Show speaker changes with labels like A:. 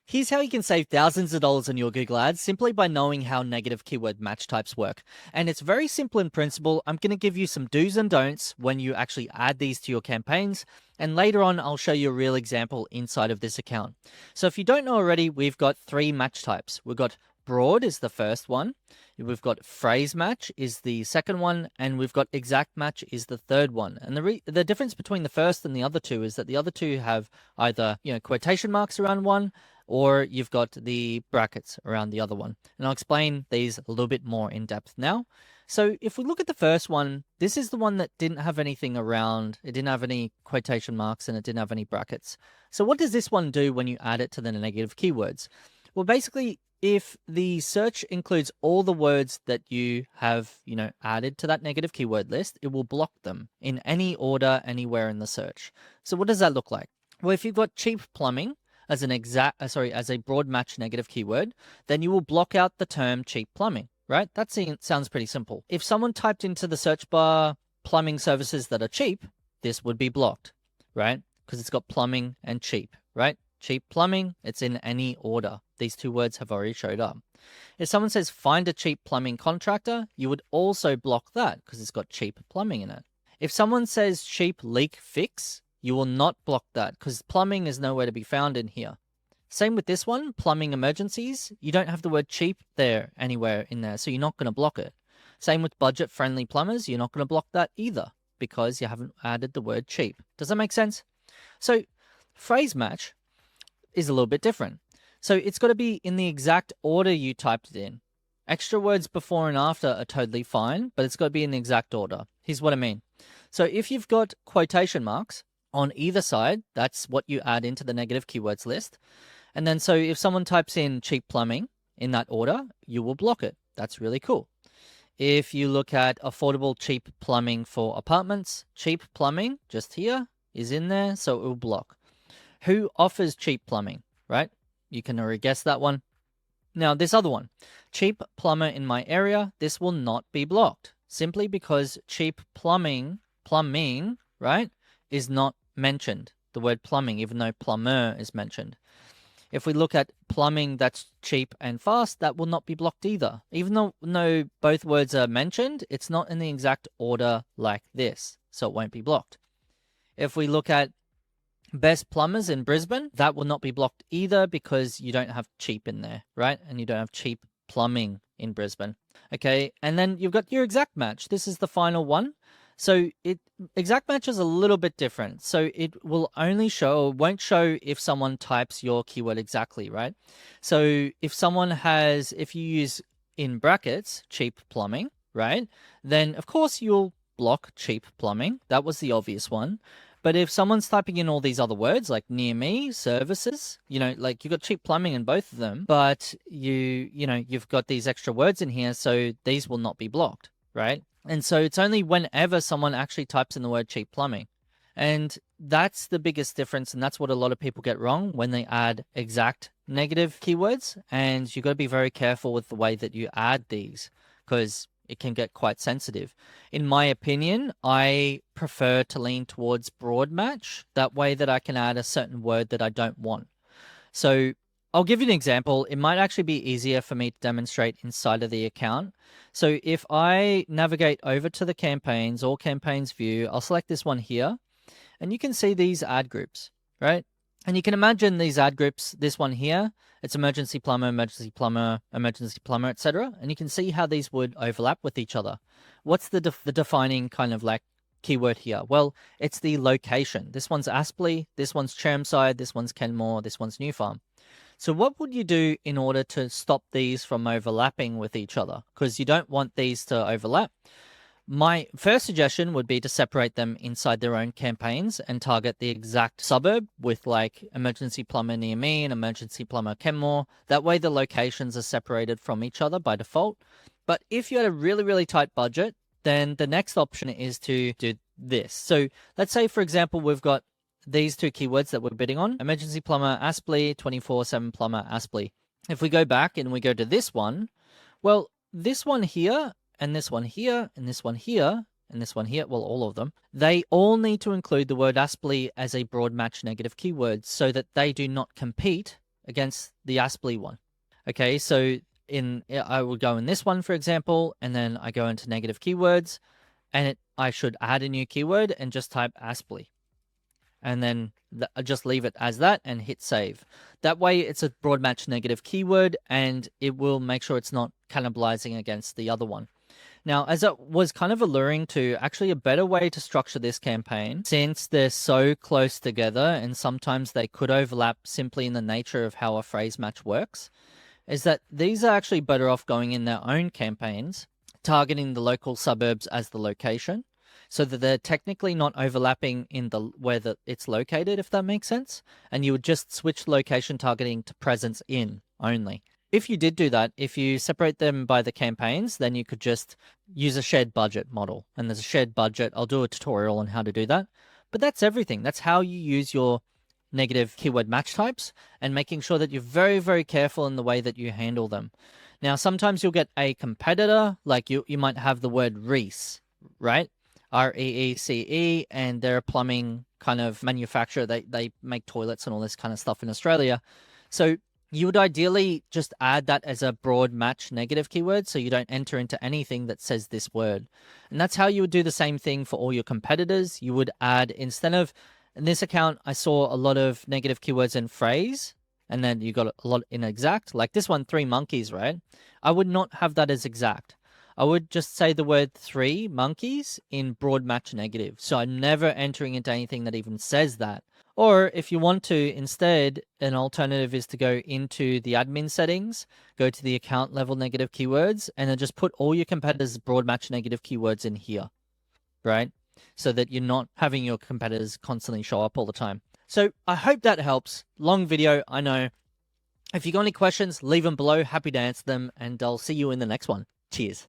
A: Here's how you can save thousands of dollars on your Google Ads simply by knowing how negative keyword match types work. And it's very simple in principle. I'm going to give you some do's and don'ts when you actually add these to your campaigns. And later on, I'll show you a real example inside of this account. So if you don't know already, we've got 3 match types. We've got broad is the first one. We've got phrase match is the second one, and we've got exact match is the third one. And the difference between the first and the other two is that the other two have either quotation marks around one, or you've got the brackets around the other one. And I'll explain these a little bit more in depth now. So if we look at the first one, this is the one that didn't have anything around. It didn't have any quotation marks and it didn't have any brackets. So what does this one do when you add it to the negative keywords? Well, basically, if the search includes all the words that you have, added to that negative keyword list, it will block them in any order anywhere in the search. So what does that look like? Well, if you've got cheap plumbing as as a broad match negative keyword, then you will block out the term cheap plumbing, right? That sounds pretty simple. If someone typed into the search bar plumbing services that are cheap, this would be blocked, right? Because it's got plumbing and cheap, right? Cheap plumbing, it's in any order. These two words have already showed up. If someone says find a cheap plumbing contractor, you would also block that because it's got cheap plumbing in it. If someone says cheap leak fix, you will not block that because plumbing is nowhere to be found in here. Same with this one, plumbing emergencies. You don't have the word cheap there anywhere in there, so you're not going to block it. Same with budget-friendly plumbers. You're not going to block that either because you haven't added the word cheap. Does that make sense? So phrase match is a little bit different. So it's got to be in the exact order you typed it in. Extra words before and after are totally fine, but it's got to be in the exact order. Here's what I mean. So if you've got quotation marks on either side, that's what you add into the negative keywords list. And then so if someone types in cheap plumbing in that order, you will block it. That's really cool. If you look at affordable cheap plumbing for apartments, cheap plumbing just here is in there, so it will block. Who offers cheap plumbing, right? You can already guess that one. Now, this other one, cheap plumber in my area, this will not be blocked simply because cheap plumbing, right, is not mentioned. The word plumbing, even though plumber is mentioned. If we look at plumbing that's cheap and fast, that will not be blocked either. Even though both words are mentioned, it's not in the exact order like this, so it won't be blocked. If we look at best plumbers in Brisbane, that will not be blocked either because you don't have cheap in there, right? And you don't have cheap plumbing in Brisbane. Okay, and then you've got your exact match. This is the final one. So exact match is a little bit different. So it will only show, or won't show if someone types your keyword exactly, right? So if you use in brackets, cheap plumbing, right? Then of course you'll block cheap plumbing. That was the obvious one. But if someone's typing in all these other words like near me, services, like you've got cheap plumbing in both of them, but you've got these extra words in here, so these will not be blocked, right? And so it's only whenever someone actually types in the word cheap plumbing. And that's the biggest difference, and that's what a lot of people get wrong when they add exact negative keywords. And you've got to be very careful with the way that you add these because it can get quite sensitive. In my opinion, I prefer to lean towards broad match. That way that I can add a certain word that I don't want. So I'll give you an example. It might actually be easier for me to demonstrate inside of the account. So if I navigate over to the campaigns, all campaigns view, I'll select this one here, and you can see these ad groups, right? And you can imagine these ad groups, this one here, it's emergency plumber, etc. And you can see how these would overlap with each other. What's the defining kind of like keyword here? Well, it's the location. This one's Aspley, this one's Chermside, this one's Kenmore, this one's New Farm. So what would you do in order to stop these from overlapping with each other? Because you don't want these to overlap. My first suggestion would be to separate them inside their own campaigns and target the exact suburb with like emergency plumber near me and emergency plumber Kenmore. That way the locations are separated from each other by default. But if you had a really, really tight budget, then the next option is to do this. So let's say, for example, we've got these two keywords that we're bidding on, emergency plumber Aspley, 24/7 plumber Aspley. If we go back and we go to this one, well, this one here, and this one here, and this one here, and this one here, well, all of them, they all need to include the word Aspley as a broad match negative keyword so that they do not compete against the Asply one. Okay, so I would go in this one, for example, and then I go into negative keywords, and I should add a new keyword and just type Asply. And then just leave it as that and hit save. That way it's a broad match negative keyword, and it will make sure it's not cannibalizing against the other one. Now, as it was kind of alluring to, actually a better way to structure this campaign, since they're so close together and sometimes they could overlap simply in the nature of how a phrase match works, is that these are actually better off going in their own campaigns, targeting the local suburbs as the location, so that they're technically not overlapping in the where it's located, if that makes sense. And you would just switch location targeting to presence in only. If you did do that, if you separate them by the campaigns, then you could just use a shared budget model. And there's a shared budget. I'll do a tutorial on how to do that. But that's everything. That's how you use your negative keyword match types, and making sure that you're very, very careful in the way that you handle them. Now, sometimes you'll get a competitor, like you might have the word Reece, right? REECE, and they're a plumbing kind of manufacturer. They make toilets and all this kind of stuff in Australia. So you would ideally just add that as a broad match negative keyword, so you don't enter into anything that says this word. And that's how you would do the same thing for all your competitors. You would add, instead of, in this account, I saw a lot of negative keywords in phrase, and then you got a lot in exact. Like this one, 3 monkeys, right? I would not have that as exact. I would just say the word 3 monkeys in broad match negative. So I'm never entering into anything that even says that. Or if you want to, instead, an alternative is to go into the admin settings, go to the account level negative keywords, and then just put all your competitors' broad match negative keywords in here, right? So that you're not having your competitors constantly show up all the time. So I hope that helps. Long video, I know. If you got any questions, leave them below. Happy to answer them, and I'll see you in the next one. Cheers.